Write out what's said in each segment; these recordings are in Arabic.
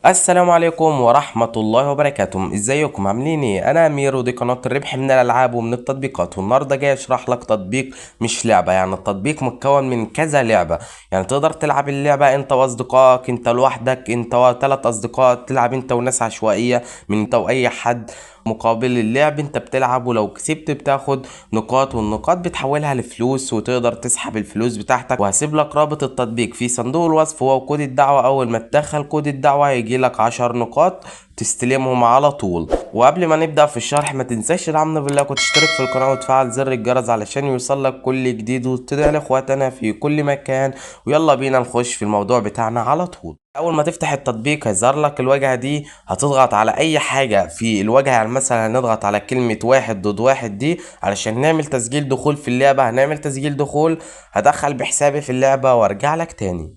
السلام عليكم ورحمة الله وبركاته. ازيكم عاملين ايه؟ انا امير ودي قناة الربح من الالعاب ومن التطبيقات، والنهارده جاي اشرح لك تطبيق مش لعبة. يعني التطبيق متكون من كذا لعبة، يعني تقدر تلعب اللعبة انت واصدقائك، انت لوحدك، انت وثلاث اصدقاء، تلعب انت وناس عشوائية من انت واي حد. مقابل اللعب انت بتلعب، ولو كسبت بتاخد نقاط، والنقاط بتحولها لفلوس وتقدر تسحب الفلوس بتاعتك. وهسيب لك رابط التطبيق في صندوق الوصف هو كود الدعوة. اول ما تدخل كود الدعوة هيجي لك 10 نقاط تستلمهم على طول. وقبل ما نبدأ في الشرح ما تنساش تدعمنا بالله وتشترك في القناة وتفعل زر الجرس علشان يوصلك كل جديد، وتدعي لاخواتنا في كل مكان. ويلا بينا نخش في الموضوع بتاعنا على طول. اول ما تفتح التطبيق هيظهر لك الواجهه دي، هتضغط على اي حاجه في الواجهه. يعني مثلا هنضغط على كلمه واحد ضد واحد دي علشان نعمل تسجيل دخول في اللعبه. هنعمل تسجيل دخول، هدخل بحسابي في اللعبه وارجع لك تاني.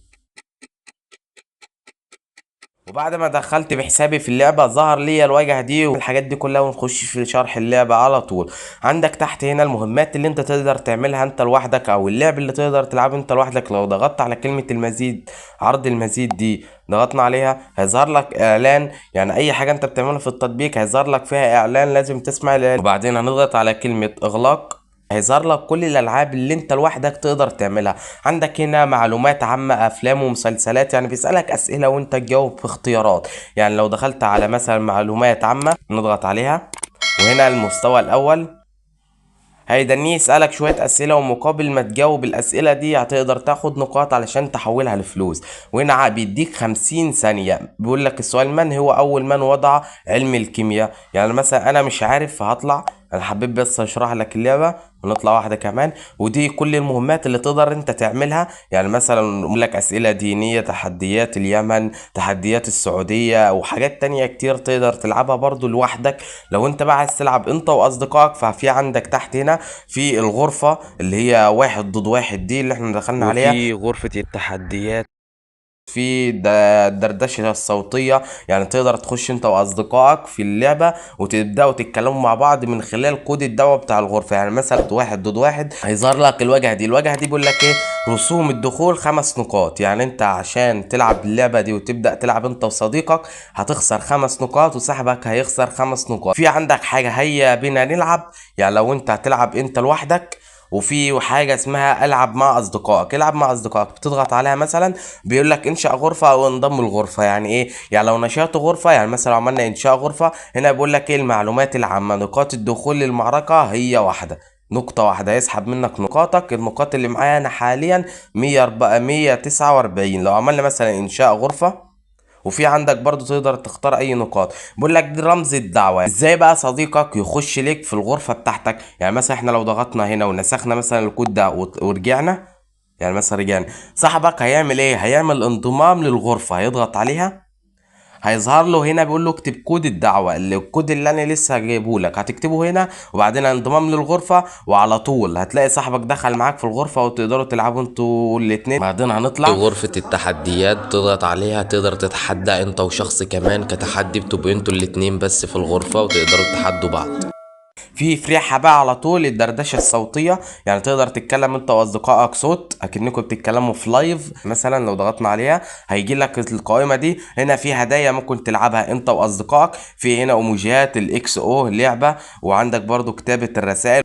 وبعد ما دخلت بحسابي في اللعبة ظهر لي الواجهة دي والحاجات دي كلها، ونخش في شرح اللعبة على طول. عندك تحت هنا المهمات اللي انت تقدر تعملها انت لوحدك، او اللعب اللي تقدر تلعبه انت لوحدك. لو ضغطت على كلمة المزيد، عرض المزيد دي ضغطنا عليها هيظهر لك اعلان. يعني اي حاجة انت بتعملها في التطبيق هيظهر لك فيها اعلان، لازم تسمع الاعلان. وبعدين هنضغط على كلمة اغلاق، هيظهر لك كل الالعاب اللي انت لوحدك تقدر تعملها. عندك هنا معلومات عامة، افلام ومسلسلات، يعني بيسألك اسئلة وانت تجاوب في اختيارات. يعني لو دخلت على مثلا معلومات عامة نضغط عليها، وهنا المستوى الاول هيدنيه يسألك شوية أسئلة، ومقابل ما تجاوب الأسئلة دي هتقدر تاخد نقاط علشان تحولها لفلوس. وهنا بيديك 50 ثانية، بيقول لك السؤال: من هو أول من وضع علم الكيمياء؟ يعني مثلا أنا مش عارف فهطلع. أنا حبيت بس أشرح لك اللعبة، ونطلع واحدة كمان. ودي كل المهمات اللي تقدر أنت تعملها. يعني مثلا يقول لك أسئلة دينية، تحديات اليمن، تحديات السعودية، وحاجات تانية كتير تقدر تلعبها برضو لوحدك. لو انت بقى عايز تلعب انت واصدقائك، ففي عندك تحت هنا في الغرفة اللي هي واحد ضد واحد دي اللي احنا دخلنا عليها، وفي غرفة التحديات، في الدردشة الصوتية. يعني تقدر تخش انت واصدقائك في اللعبة وتبدأوا تتكلموا مع بعض من خلال كود الدعوة بتاع الغرفة. يعني مثلا واحد ضد واحد هيظهر لك الواجهة دي. الواجهة دي بيقول لك ايه: رسوم الدخول 5 نقاط. يعني انت عشان تلعب اللعبة دي وتبدأ تلعب انت وصديقك هتخسر 5 نقاط، وصاحبك هيخسر 5 نقاط. في عندك حاجة هيا بينا نلعب، يعني لو انت هتلعب انت لوحدك. وفي حاجة اسمها العب مع اصدقائك. العب مع اصدقائك بتضغط عليها، مثلا بيقول لك انشأ غرفة او انضم الغرفة. يعني ايه؟ يعني لو نشأت غرفة، يعني مثلا لو عملنا انشاء غرفة، هنا بيقول لك ايه: المعلومات العامة، نقاط الدخول للمعركة هي واحدة، نقطة واحدة يسحب منك نقاطك. النقاط اللي معايا انا حاليا 149. لو عملنا مثلا انشاء غرفة، وفي عندك برضو تقدر تختار اي نقاط. بيقول لك دي رمز الدعوه. ازاي بقى صديقك يخش لك في الغرفه بتاعتك؟ يعني مثلا احنا لو ضغطنا هنا ونسخنا مثلا الكود ده ورجعنا، يعني مثلا رجعنا، صاحبك هيعمل ايه؟ هيعمل انضمام للغرفه، هيضغط عليها، هيظهر له هنا بيقول له اكتب كود الدعوه. الكود اللي انا لسه جايبه لك هتكتبه هنا، وبعدين انضمام للغرفه، وعلى طول هتلاقي صاحبك دخل معاك في الغرفه وتقدروا تلعبوا انتوا الاتنين. بعدين هنطلع غرفة التحديات، تضغط عليها تقدر تتحدى انت وشخص كمان كتحدي، بتبقوا انتوا الاتنين بس في الغرفة وتقدروا تحدوا بعض. في فريحة بقى على طول الدردشة الصوتية، يعني تقدر تتكلم انت واصدقائك صوت اكنكم بتتكلموا في لايف. مثلا لو ضغطنا عليها هيجي لك القائمة دي. هنا في هدايا ممكن تلعبها انت واصدقائك. في هنا ايموجيات الاكس او لعبة، وعندك برضو كتابة الرسائل.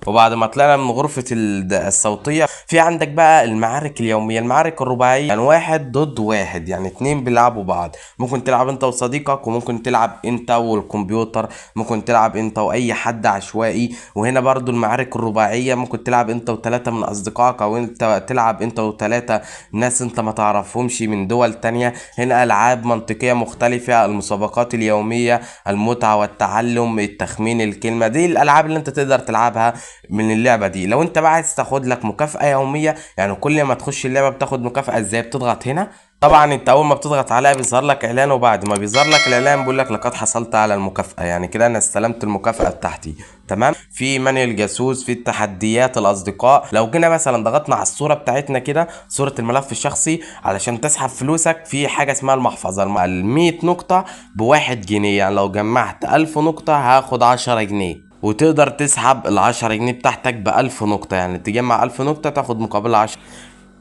وبعد ما طلعنا من غرفة الصوتية، في عندك بقى المعارك اليومية، المعارك الرباعية. يعني واحد ضد واحد، يعني اتنين بيلعبوا بعض. ممكن تلعب انت وصديقك، وممكن تلعب انت والكمبيوتر، ممكن تلعب انت واي حد عشوائي. وهنا برضو المعارك الرباعية، ممكن تلعب انت وتلاتة من اصدقائك، او انت تلعب انت وتلاتة ناس انت ما تعرفهمش من دول تانية. هنا العاب منطقية مختلفة، المسابقات اليومية، المتعة والتعلم، التخمين الكلمة. دي الالعاب اللي انت تقدر تلعبها من اللعبه دي. لو انت بقى عايز تاخد لك مكافاه يوميه، يعني كل ما تخش اللعبه بتاخد مكافاه. ازاي؟ بتضغط هنا. طبعا انت اول ما بتضغط عليها بيظهر لك اعلان، وبعد ما بيظهر لك الاعلان بيقول لك لقد حصلت على المكافاه. يعني كده انا استلمت المكافاه بتاعتي. تمام. في ماني الجاسوس، في التحديات الاصدقاء. لو جينا مثلا ضغطنا على الصوره بتاعتنا كده، صوره الملف الشخصي، علشان تسحب فلوسك في حاجه اسمها المحفظه. ال 100 نقطه ب1 جنيه، يعني لو جمعت 1000 نقطه هاخد 10 جنيه. وتقدر تسحب ال10 جنيه بتاعتك ب1000 نقطة، يعني تجمع 1000 نقطة تاخد مقابلها 10.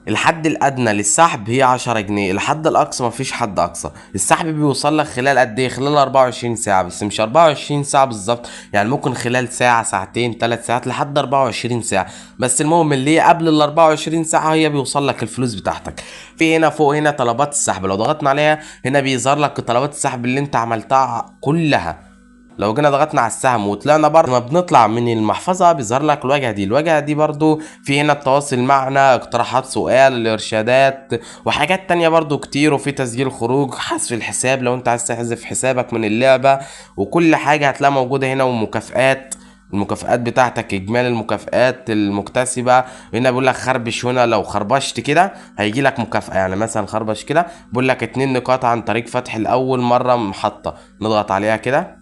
الحد الادنى للسحب هي 10 جنيه، الحد الاقصى مفيش حد اقصى. السحب بيوصل لك خلال قد ايه؟ خلال 24 ساعه، بس مش 24 ساعه بالظبط، يعني ممكن خلال ساعه، ساعتين، 3 ساعات، لحد 24 ساعه. بس المهم اللي هي قبل ال 24 ساعه هي بيوصل لك الفلوس بتاعتك. في هنا فوق هنا طلبات السحب، لو ضغطنا عليها هنا بيظهر لك طلبات السحب اللي انت عملتها كلها. لو جينا ضغطنا على السهم وطلعنا بره، لما بنطلع من المحفظه بيظهر لك الواجهه دي برضو في هنا التواصل معنا، اقتراحات سؤال، الارشادات، وحاجات تانية برضو كتير، وفي تسجيل خروج، حذف الحساب لو انت عايز تحذف حسابك من اللعبه، وكل حاجه هتلاقيها موجوده هنا، ومكافآت، المكافآت بتاعتك، اجمالي المكافآت المكتسبه. هنا بيقول لك خربش، هنا لو خربشت كده هيجي لك مكافأة، يعني مثلا خربش كده بيقول لك 2 نقاط عن طريق فتح الاول مره محطه. نضغط عليها كده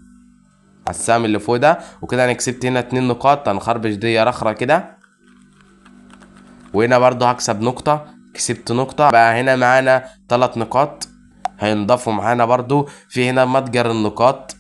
على السهم اللي فوق ده، وكده انا كسبت هنا 2 نقاط. هنخربش دي رخرة كده، وهنا برضو هكسب نقطة، كسبت نقطة. بقى هنا معانا 3 نقاط هينضافوا معانا برضو. في هنا متجر النقاط،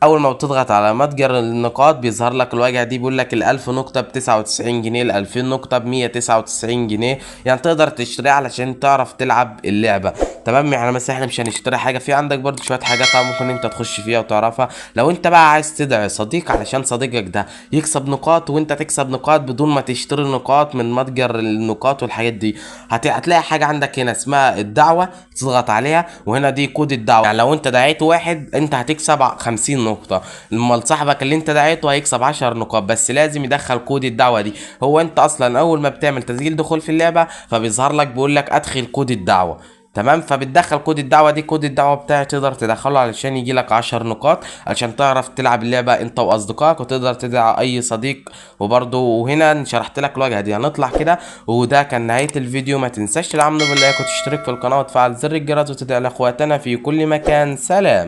اول ما بتضغط على متجر النقاط بيظهر لك الواجهه دي، بيقول لك ال1000 نقطه ب99 جنيه، ال2000 نقطه ب199 جنيه. يعني تقدر تشتريها علشان تعرف تلعب اللعبه. تمام، يعني مثلا احنا مش هنشتري حاجه، في عندك برضو شويه حاجات ممكن انت تخش فيها وتعرفها. لو انت بقى عايز تدعي صديق علشان صديقك ده يكسب نقاط وانت تكسب نقاط بدون ما تشتري نقاط من متجر النقاط والحاجات دي، هتلاقي حاجه عندك هنا اسمها الدعوه، تضغط عليها، وهنا دي كود الدعوه. يعني لو انت دعيت واحد انت هتكسب 50 نقطه، اما صاحبك اللي انت دعيته هيكسب 10 نقاط، بس لازم يدخل كود الدعوه دي. هو انت اصلا اول ما بتعمل تسجيل دخول في اللعبه فبيظهر لك بيقول لك ادخل كود الدعوه. تمام، فبتدخل كود الدعوه دي، كود الدعوه بتاعي تقدر تدخله علشان يجي لك 10 نقاط علشان تعرف تلعب اللعبه انت واصدقائك، وتقدر تدعي اي صديق. وبرده وهنا شرحت لك الواجهه دي. هنطلع كده، وده كان نهايه الفيديو. ما تنساش تدعمنا باللايك وتشترك في القناه وتفعل زر الجرس وتدعي لاخواتنا في كل مكان. سلام.